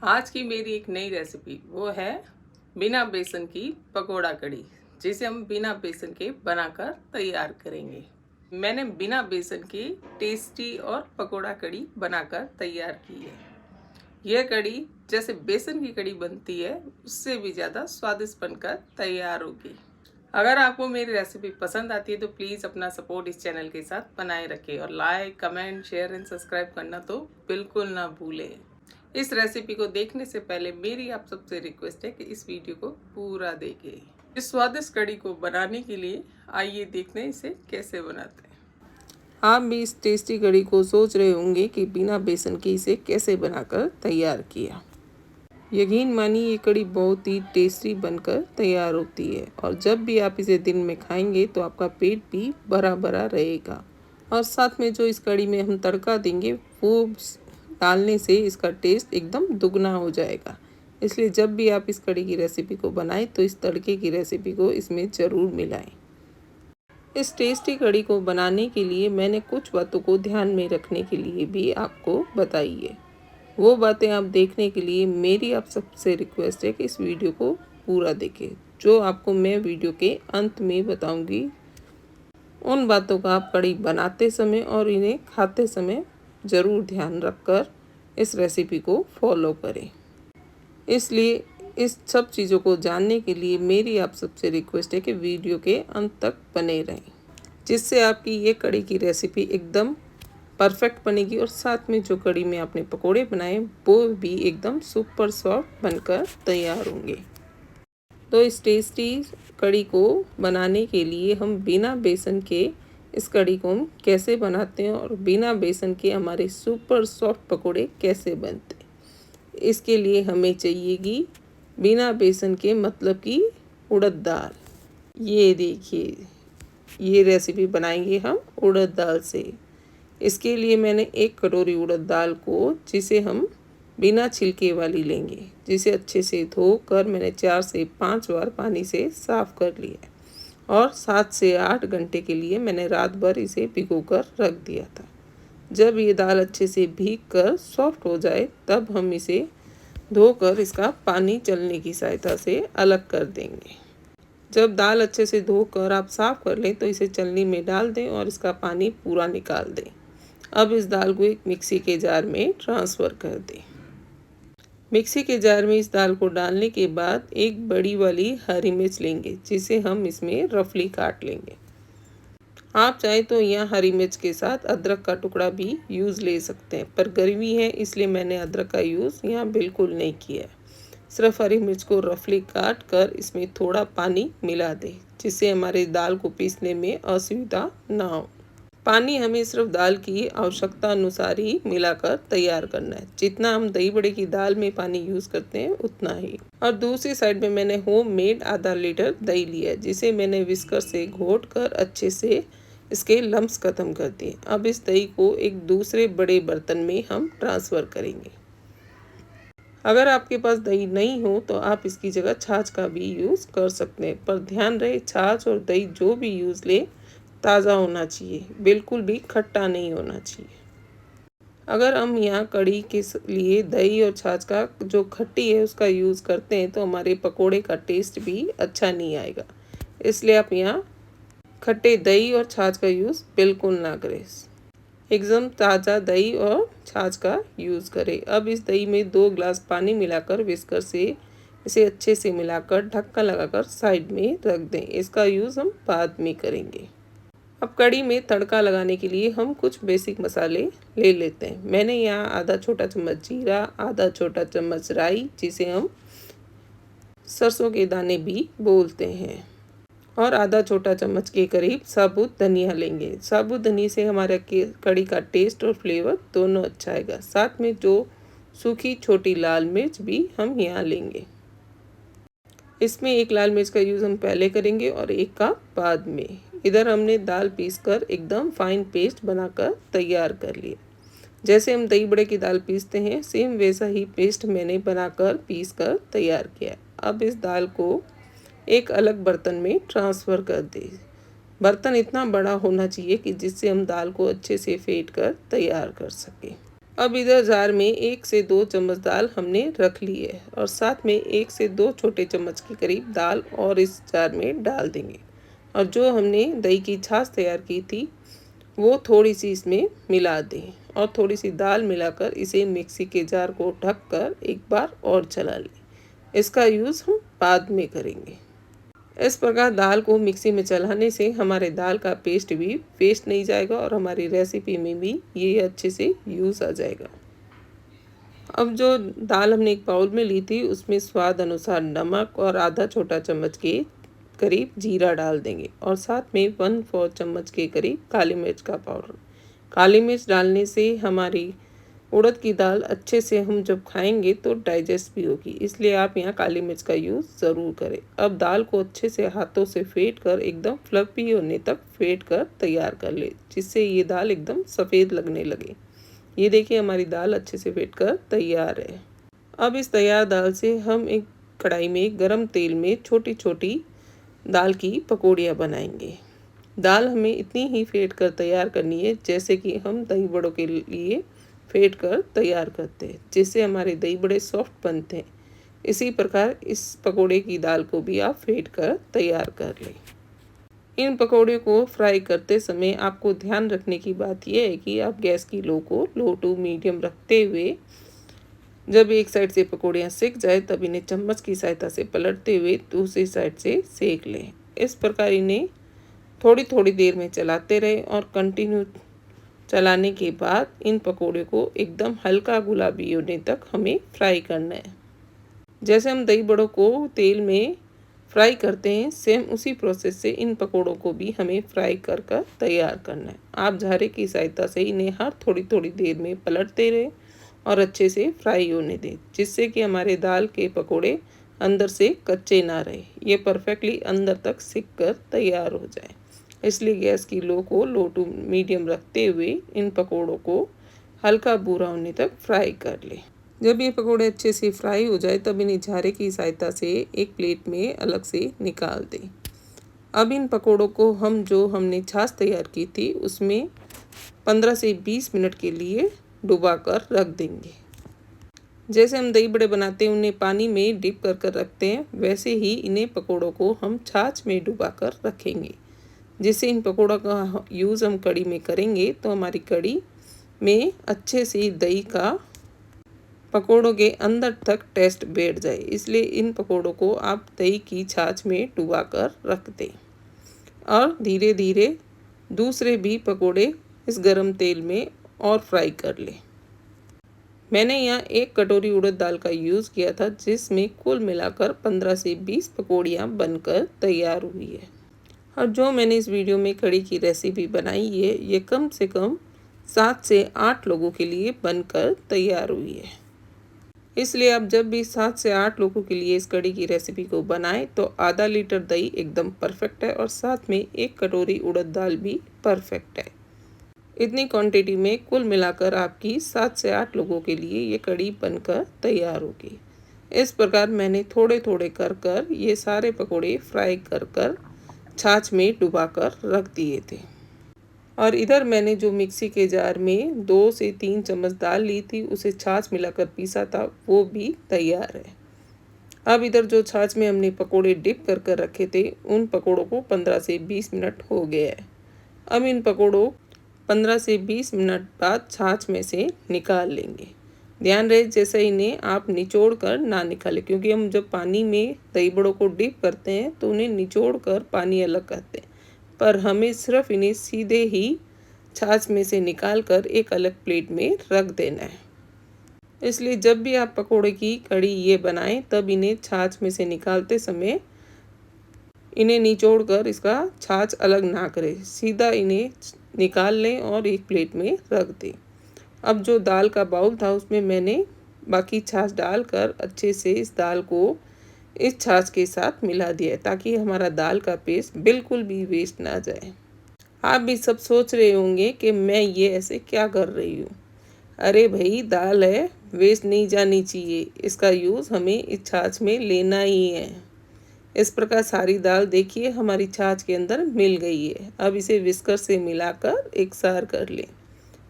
आज की मेरी एक नई रेसिपी वो है बिना बेसन की पकोड़ा कड़ी, जिसे हम बिना बेसन के बनाकर तैयार करेंगे। मैंने बिना बेसन की टेस्टी और पकोड़ा कड़ी बनाकर तैयार की है। यह कड़ी जैसे बेसन की कड़ी बनती है उससे भी ज़्यादा स्वादिष्ट बनकर तैयार होगी। अगर आपको मेरी रेसिपी पसंद आती है तो प्लीज़ अपना सपोर्ट इस चैनल के साथ बनाए रखें और like, comment, share and subscribe करना तो बिल्कुल ना भूलें। इस रेसिपी को देखने से पहले मेरी आप सबसे रिक्वेस्ट है कि इस वीडियो को पूरा देखें। इस स्वादिष्ट कड़ी को बनाने के लिए आइए देखते हैं इसे कैसे बनाते हैं। आप भी इस टेस्टी कड़ी को सोच रहे होंगे कि बिना बेसन के इसे कैसे बनाकर तैयार किया। यकीन मानिए ये कड़ी बहुत ही टेस्टी बनकर तैयार होती है और जब भी आप इसे दिन में खाएंगे तो आपका पेट भी भरा भरा रहेगा। और साथ में जो इस कड़ी में हम तड़का देंगे वो डालने से इसका टेस्ट एकदम दुगना हो जाएगा। इसलिए जब भी आप इस कड़ी की रेसिपी को बनाएं तो इस तड़के की रेसिपी को इसमें ज़रूर मिलाएं। इस टेस्टी कड़ी को बनाने के लिए मैंने कुछ बातों को ध्यान में रखने के लिए भी आपको बताई है। वो बातें आप देखने के लिए मेरी आप सबसे रिक्वेस्ट है कि इस वीडियो को पूरा देखें। जो आपको मैं वीडियो के अंत में बताऊंगी उन बातों का आप कड़ी बनाते समय और इन्हें खाते समय ज़रूर ध्यान रखकर इस रेसिपी को फॉलो करें। इसलिए इस सब चीज़ों को जानने के लिए मेरी आप सबसे रिक्वेस्ट है कि वीडियो के अंत तक बने रहें, जिससे आपकी ये कड़ी की रेसिपी एकदम परफेक्ट बनेगी और साथ में जो कड़ी में आपने पकोड़े बनाए वो भी एकदम सुपर सॉफ्ट बनकर तैयार होंगे। तो इस टेस्टी कड़ी को बनाने के लिए हम बिना बेसन के इस कड़ी को हम कैसे बनाते हैं और बिना बेसन के हमारे सुपर सॉफ्ट पकोड़े कैसे बनते हैं, इसके लिए हमें चाहिएगी बिना बेसन के मतलब कि उड़द दाल। ये देखिए, ये रेसिपी बनाएंगे हम उड़द दाल से। इसके लिए मैंने 1 कटोरी उड़द दाल को, जिसे हम बिना छिलके वाली लेंगे, जिसे अच्छे से धोकर मैंने 4 से 5 बार पानी से साफ़ कर लिया और 7 से 8 घंटे के लिए मैंने रात भर इसे भिगोकर रख दिया था। जब ये दाल अच्छे से भीग कर सॉफ्ट हो जाए तब हम इसे धोकर इसका पानी चलने की सहायता से अलग कर देंगे। जब दाल अच्छे से धोकर आप साफ़ कर लें तो इसे चलनी में डाल दें और इसका पानी पूरा निकाल दें। अब इस दाल को एक मिक्सी के जार में ट्रांसफ़र कर दें। मिक्सी के जार में इस दाल को डालने के बाद एक बड़ी वाली हरी मिर्च लेंगे, जिसे हम इसमें रफली काट लेंगे। आप चाहे तो यहाँ हरी मिर्च के साथ अदरक का टुकड़ा भी यूज़ ले सकते हैं, पर गर्मी है इसलिए मैंने अदरक का यूज़ यहाँ बिल्कुल नहीं किया है। सिर्फ हरी मिर्च को रफली काट कर इसमें थोड़ा पानी मिला दें, जिससे हमारे दाल को पीसने में असुविधा ना हो। पानी हमें सिर्फ दाल की आवश्यकता अनुसार ही मिलाकर तैयार करना है। जितना हम दही बड़े की दाल में पानी यूज़ करते हैं उतना ही। और दूसरी साइड में मैंने होम मेड आधा लीटर दही लिया है, जिसे मैंने विस्कर से घोट कर अच्छे से इसके लम्स ख़त्म कर दिए। अब इस दही को एक दूसरे बड़े बर्तन में हम ट्रांसफ़र करेंगे। अगर आपके पास दही नहीं हो तो आप इसकी जगह छाछ का भी यूज़ कर सकते हैं, पर ध्यान रहे छाछ और दही जो भी यूज़ ले ताज़ा होना चाहिए, बिल्कुल भी खट्टा नहीं होना चाहिए। अगर हम यहाँ कड़ी के लिए दही और छाछ का जो खट्टी है उसका यूज़ करते हैं तो हमारे पकोड़े का टेस्ट भी अच्छा नहीं आएगा। इसलिए आप यहाँ खट्टे दही और छाछ का यूज़ बिल्कुल ना करें, एकदम ताज़ा दही और छाछ का यूज़ करें। अब इस दही में 2 गिलास पानी मिलाकर विस्कर से इसे अच्छे से मिलाकर ढक्कन लगाकर साइड में रख दें। इसका यूज़ हम बाद में करेंगे। अब कड़ी में तड़का लगाने के लिए हम कुछ बेसिक मसाले ले लेते हैं। मैंने यहाँ आधा छोटा चम्मच जीरा, आधा छोटा चम्मच राई, जिसे हम सरसों के दाने भी बोलते हैं, और आधा छोटा चम्मच के करीब साबुत धनिया लेंगे। साबुत धनिया से हमारे कड़ी का टेस्ट और फ्लेवर दोनों अच्छा आएगा। साथ में जो सूखी छोटी लाल मिर्च भी हम यहाँ लेंगे। इसमें 1 लाल मिर्च का यूज़ हम पहले करेंगे और 1 का बाद में। इधर हमने दाल पीसकर एकदम फाइन पेस्ट बनाकर तैयार कर लिया। जैसे हम दही बड़े की दाल पीसते हैं सेम वैसा ही पेस्ट मैंने बनाकर पीसकर तैयार किया। अब इस दाल को एक अलग बर्तन में ट्रांसफ़र कर दें। बर्तन इतना बड़ा होना चाहिए कि जिससे हम दाल को अच्छे से फेंट कर तैयार कर सकें। अब इधर जार में 1 से 2 चम्मच दाल हमने रख ली है और साथ में 1 से 2 छोटे चम्मच के करीब दाल और इस जार में डाल देंगे। और जो हमने दही की छाछ तैयार की थी वो थोड़ी सी इसमें मिला दें और थोड़ी सी दाल मिलाकर इसे मिक्सी के जार को ढककर एक बार और चला लें। इसका यूज़ हम बाद में करेंगे। इस प्रकार दाल को मिक्सी में चलाने से हमारे दाल का पेस्ट भी वेस्ट नहीं जाएगा और हमारी रेसिपी में भी ये अच्छे से यूज़ आ जाएगा। अब जो दाल हमने एक बाउल में ली थी उसमें स्वाद अनुसार नमक और आधा छोटा चम्मच के करीब जीरा डाल देंगे और साथ में 1/4 चम्मच के करीब काली मिर्च का पाउडर। काली मिर्च डालने से हमारी उड़द की दाल अच्छे से हम जब खाएंगे तो डाइजेस्ट भी होगी, इसलिए आप यहाँ काली मिर्च का यूज़ ज़रूर करें। अब दाल को अच्छे से हाथों से फेंट कर एकदम फ्लफी होने तक फेंट कर तैयार कर ले, जिससे ये दाल एकदम सफ़ेद लगने लगे। ये देखिए हमारी दाल अच्छे से फेंट कर तैयार है। अब इस तैयार दाल से हम एक कढ़ाई में गरम तेल में छोटी छोटी दाल की पकौड़ियाँ बनाएंगे। दाल हमें इतनी ही फेंट कर तैयार करनी है जैसे कि हम दही बड़ों के लिए फेंट कर तैयार करते हैं, जिससे हमारे दही बड़े सॉफ्ट बनते हैं। इसी प्रकार इस पकोड़े की दाल को भी आप फेंट कर तैयार कर लें। इन पकोड़े को फ्राई करते समय आपको ध्यान रखने की बात यह है कि आप गैस की लो टू मीडियम रखते हुए जब एक साइड से पकौड़ियाँ सेक जाए तब इन्हें चम्मच की सहायता से पलटते हुए दूसरी साइड से सेक लें। इस प्रकार इन्हें थोड़ी थोड़ी देर में चलाते रहें और कंटिन्यू चलाने के बाद इन पकोड़े को एकदम हल्का गुलाबी होने तक हमें फ्राई करना है। जैसे हम दही बड़ों को तेल में फ्राई करते हैं सेम उसी प्रोसेस से इन पकोड़ों को भी हमें फ्राई कर कर तैयार करना है। आप झारे की सहायता से इन्हें हर थोड़ी थोड़ी देर में पलटते रहें और अच्छे से फ्राई होने दें, जिससे कि हमारे दाल के पकोड़े अंदर से कच्चे ना रहे, ये परफेक्टली अंदर तक सिक कर तैयार हो जाए। इसलिए गैस की लो टू मीडियम रखते हुए इन पकोड़ों को हल्का भूरा होने तक फ्राई कर लें। जब ये पकोड़े अच्छे से फ्राई हो जाए तब इन्हें झारे की सहायता से एक प्लेट में अलग से निकाल दें। अब इन पकोड़ों को हम जो हमने छाछ तैयार की थी उसमें 15 से 20 मिनट के लिए डुबा कर रख देंगे। जैसे हम दही बड़े बनाते हैं उन्हें पानी में डिप कर कर रखते हैं, वैसे ही इन्हें पकोड़ों को हम छाछ में डुबा कर रखेंगे। जिससे इन पकोड़ों का यूज़ हम कढ़ी में करेंगे तो हमारी कढ़ी में अच्छे से दही का पकोड़ों के अंदर तक टेस्ट बैठ जाए। इसलिए इन पकोड़ों को आप दही की छाछ में डुबा कर रख दें और धीरे धीरे दूसरे भी पकोड़े इस गरम तेल में और फ्राई कर लें। मैंने यहाँ 1 कटोरी उड़द दाल का यूज़ किया था, जिसमें कुल मिलाकर 15 से 20 पकौड़ियाँ बनकर तैयार हुई है। और जो मैंने इस वीडियो में कढ़ी की रेसिपी बनाई है ये कम से कम 7 से 8 लोगों के लिए बनकर तैयार हुई है। इसलिए आप जब भी 7 से 8 लोगों के लिए इस कढ़ी की रेसिपी को बनाएं तो आधा लीटर दही एकदम परफेक्ट है और साथ में 1 कटोरी उड़द दाल भी परफेक्ट है। इतनी क्वांटिटी में कुल मिलाकर आपकी 7 से 8 लोगों के लिए ये कढ़ी बनकर तैयार होगी। इस प्रकार मैंने थोड़े थोड़े कर कर ये सारे पकौड़े फ्राई कर कर छाछ में डुबाकर रख दिए थे। और इधर मैंने जो मिक्सी के जार में 2 से 3 चम्मच दाल ली थी उसे छाछ मिलाकर पीसा था, वो भी तैयार है। अब इधर जो छाछ में हमने पकोड़े डिप कर कर रखे थे उन पकोड़ों को 15 से 20 मिनट हो गया है। अब इन पकोड़ों 15 से 20 मिनट बाद छाछ में से निकाल लेंगे। ध्यान रहे जैसे इन्हें आप निचोड़ कर ना निकालें, क्योंकि हम जब पानी में दही बड़ों को डिप करते हैं तो उन्हें निचोड़ कर पानी अलग करते हैं, पर हमें सिर्फ इन्हें सीधे ही छाछ में से निकाल कर एक अलग प्लेट में रख देना है। इसलिए जब भी आप पकोड़े की कढ़ी ये बनाएं तब इन्हें छाछ में से निकालते समय इन्हें निचोड़ कर इसका छाछ अलग ना करें, सीधा इन्हें निकाल लें और एक प्लेट में रख दें। अब जो दाल का बाउल था उसमें मैंने बाकी छाछ डालकर अच्छे से इस दाल को इस छाछ के साथ मिला दिया है, ताकि हमारा दाल का पेस्ट बिल्कुल भी वेस्ट ना जाए। आप भी सब सोच रहे होंगे कि मैं ये ऐसे क्या कर रही हूँ। अरे भाई, दाल है, वेस्ट नहीं जानी चाहिए, इसका यूज़ हमें इस छाछ में लेना ही है। इस प्रकार सारी दाल देखिए हमारी छाछ के अंदर मिल गई है। अब इसे विस्कर से मिलाकर एकसार कर लें।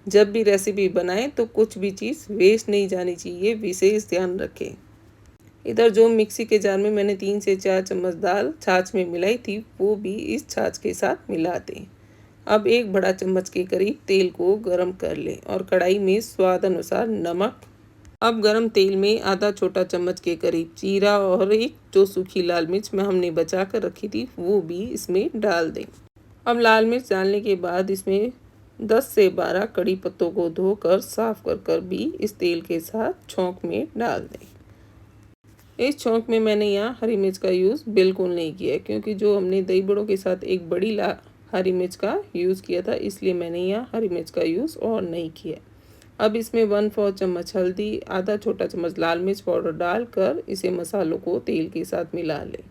जब भी रेसिपी बनाएं तो कुछ भी चीज़ वेस्ट नहीं जानी चाहिए, विशेष ध्यान रखें। इधर जो मिक्सी के जार में मैंने 3 से 4 चम्मच दाल छाछ में मिलाई थी, वो भी इस छाछ के साथ मिला दें। अब 1 बड़ा चम्मच के करीब तेल को गरम कर लें और कढ़ाई में स्वाद अनुसार नमक। अब गरम तेल में आधा छोटा चम्मच के करीब जीरा और एक जो सूखी लाल मिर्च में हमने बचा कर रखी थी, वो भी इसमें डाल दें। अब लाल मिर्च डालने के बाद इसमें 10 से 12 कड़ी पत्तों को धोकर साफ कर भी इस तेल के साथ छौंक में डाल दें। इस छौंक में मैंने यहाँ हरी मिर्च का यूज़ बिल्कुल नहीं किया है, क्योंकि जो हमने दही बड़ों के साथ एक बड़ी हरी मिर्च का यूज़ किया था, इसलिए मैंने यहाँ हरी मिर्च का यूज़ और नहीं किया। अब इसमें 1/4 चम्मच हल्दी, आधा छोटा चम्मच लाल मिर्च पाउडर डालकर इसे मसालों को तेल के साथ मिला लें।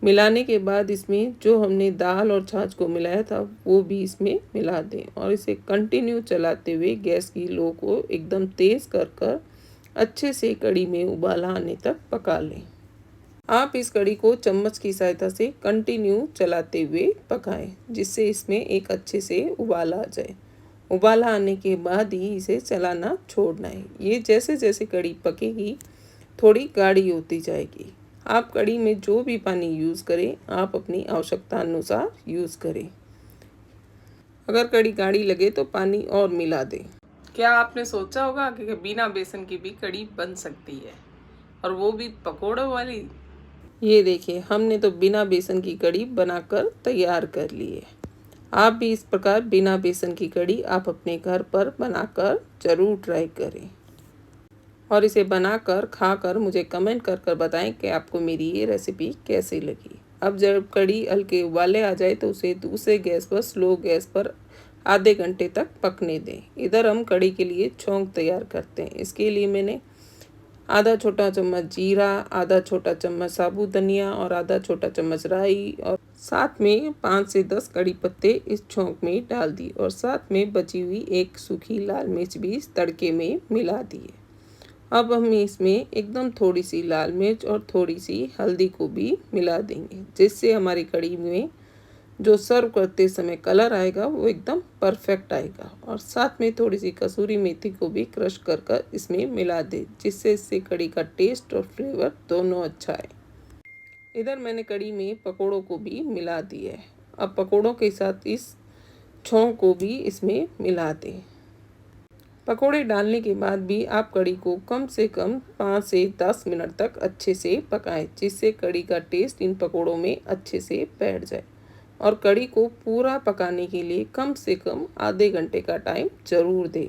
मिलाने के बाद इसमें जो हमने दाल और छाछ को मिलाया था, वो भी इसमें मिला दें और इसे कंटिन्यू चलाते हुए गैस की लो को एकदम तेज़ कर अच्छे से कढ़ी में उबाल आने तक पका लें। आप इस कढ़ी को चम्मच की सहायता से कंटिन्यू चलाते हुए पकाएं, जिससे इसमें एक अच्छे से उबाल आ जाए। उबाल आने के बाद ही इसे चलाना छोड़ना है। ये जैसे जैसे कढ़ी पकेगी थोड़ी गाढ़ी होती जाएगी। आप कढ़ी में जो भी पानी यूज़ करें, आप अपनी आवश्यकता अनुसार यूज़ करें। अगर कढ़ी गाढ़ी लगे तो पानी और मिला दें। क्या आपने सोचा होगा कि बिना बेसन की भी कढ़ी बन सकती है, और वो भी पकोड़ों वाली? ये देखिए, हमने तो बिना बेसन की कढ़ी बनाकर तैयार कर ली है। आप भी इस प्रकार बिना बेसन की कढ़ी आप अपने घर पर बनाकर ज़रूर ट्राई करें और इसे बनाकर खाकर मुझे कमेंट कर बताएं कि आपको मेरी ये रेसिपी कैसी लगी। अब जब कढ़ी हल्के उबाले आ जाए तो उसे दूसरे गैस पर स्लो गैस पर आधे घंटे तक पकने दें। इधर हम कढ़ी के लिए छौंक तैयार करते हैं। इसके लिए मैंने आधा छोटा चम्मच जीरा, आधा छोटा चम्मच साबुत धनिया और आधा छोटा चम्मच राई और साथ में 5 से 10 कड़ी पत्ते इस छौंक में डाल दी और साथ में बची हुई एक सूखी लाल मिर्च भी इस तड़के में मिला दी है। अब हम इसमें एकदम थोड़ी सी लाल मिर्च और थोड़ी सी हल्दी को भी मिला देंगे, जिससे हमारी कढ़ी में जो सर्व करते समय कलर आएगा वो एकदम परफेक्ट आएगा। और साथ में थोड़ी सी कसूरी मेथी को भी क्रश कर इसमें मिला दे, जिससे इससे कढ़ी का टेस्ट और फ्लेवर दोनों अच्छा है। इधर मैंने कढ़ी में पकोड़ों को भी मिला दिया है। अब पकोड़ों के साथ इस छौंक को भी इसमें मिला दें। पकोड़े डालने के बाद भी आप कढ़ी को कम से कम 5 से 10 मिनट तक अच्छे से पकाएं, जिससे कढ़ी का टेस्ट इन पकोड़ों में अच्छे से बैठ जाए। और कढ़ी को पूरा पकाने के लिए कम से कम आधे घंटे का टाइम ज़रूर दें।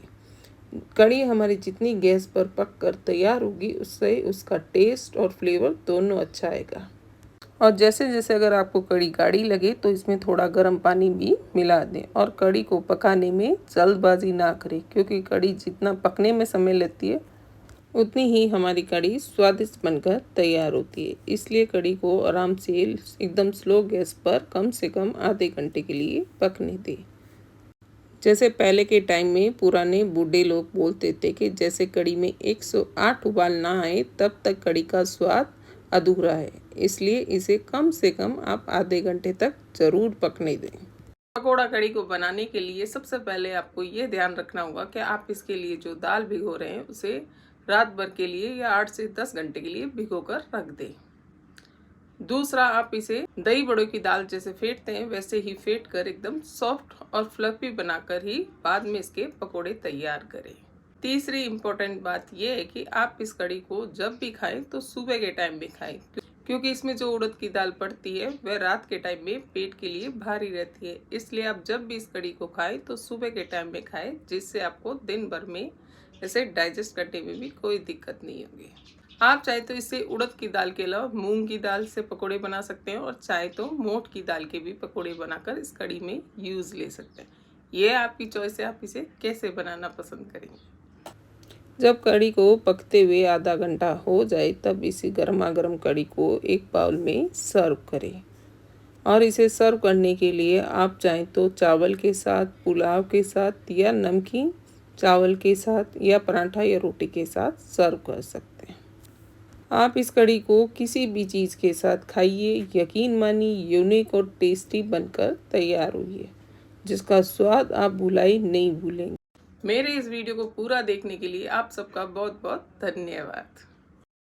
कढ़ी हमारी जितनी गैस पर पक कर तैयार होगी, उससे उसका टेस्ट और फ्लेवर दोनों अच्छा आएगा। और जैसे जैसे अगर आपको कढ़ी गाढ़ी लगे तो इसमें थोड़ा गर्म पानी भी मिला दें और कढ़ी को पकाने में जल्दबाजी ना करें, क्योंकि कढ़ी जितना पकने में समय लेती है उतनी ही हमारी कढ़ी स्वादिष्ट बनकर तैयार होती है। इसलिए कढ़ी को आराम से एकदम स्लो गैस पर कम से कम आधे घंटे के लिए पकने दें। जैसे पहले के टाइम में पुराने बूढ़े लोग बोलते थे कि जैसे कढ़ी में 108 उबाल ना आए तब तक कढ़ी का स्वाद अधूरा है। इसलिए इसे कम से कम आप आधे घंटे तक ज़रूर पकने दें। पकौड़ा कढ़ी को बनाने के लिए सबसे पहले आपको ये ध्यान रखना होगा कि आप इसके लिए जो दाल भिगो रहे हैं उसे रात भर के लिए या 8 से 10 घंटे के लिए भिगो कर रख दें। दूसरा, आप इसे दही बड़ों की दाल जैसे फेंटते हैं वैसे ही फेंट कर एकदम सॉफ्ट और फ्लफी बनाकर ही बाद में इसके पकोड़े तैयार करें। तीसरी इम्पोर्टेंट बात यह है कि आप इस कढ़ी को जब भी खाएं तो सुबह के टाइम में खाएं, क्योंकि इसमें जो उड़द की दाल पड़ती है वह रात के टाइम में पेट के लिए भारी रहती है। इसलिए आप जब भी इस कढ़ी को खाएं तो सुबह के टाइम में खाएं, जिससे आपको दिन भर में इसे डाइजेस्ट करने में भी कोई दिक्कत नहीं होगी। आप चाहे तो इससे उड़द की दाल के अलावा मूंग की दाल से पकोड़े बना सकते हैं और चाहे तो मोठ की दाल के भी पकोड़े बनाकर इस कढ़ी में यूज़ ले सकते हैं। ये आपकी चॉइस है, आप इसे कैसे बनाना पसंद करेंगे। जब कढ़ी को पकते हुए आधा घंटा हो जाए तब इसी गर्मा गर्म कढ़ी को एक बाउल में सर्व करें। और इसे सर्व करने के लिए आप चाहें तो चावल के साथ, पुलाव के साथ या नमकीन चावल के साथ या पराठा या रोटी के साथ सर्व कर सकते हैं। आप इस कढ़ी को किसी भी चीज़ के साथ खाइए, यकीन मानिए यूनिक और टेस्टी बनकर तैयार हुई है, जिसका स्वाद आप भुलाई नहीं भूलेंगे। मेरे इस वीडियो को पूरा देखने के लिए आप सबका बहुत बहुत धन्यवाद।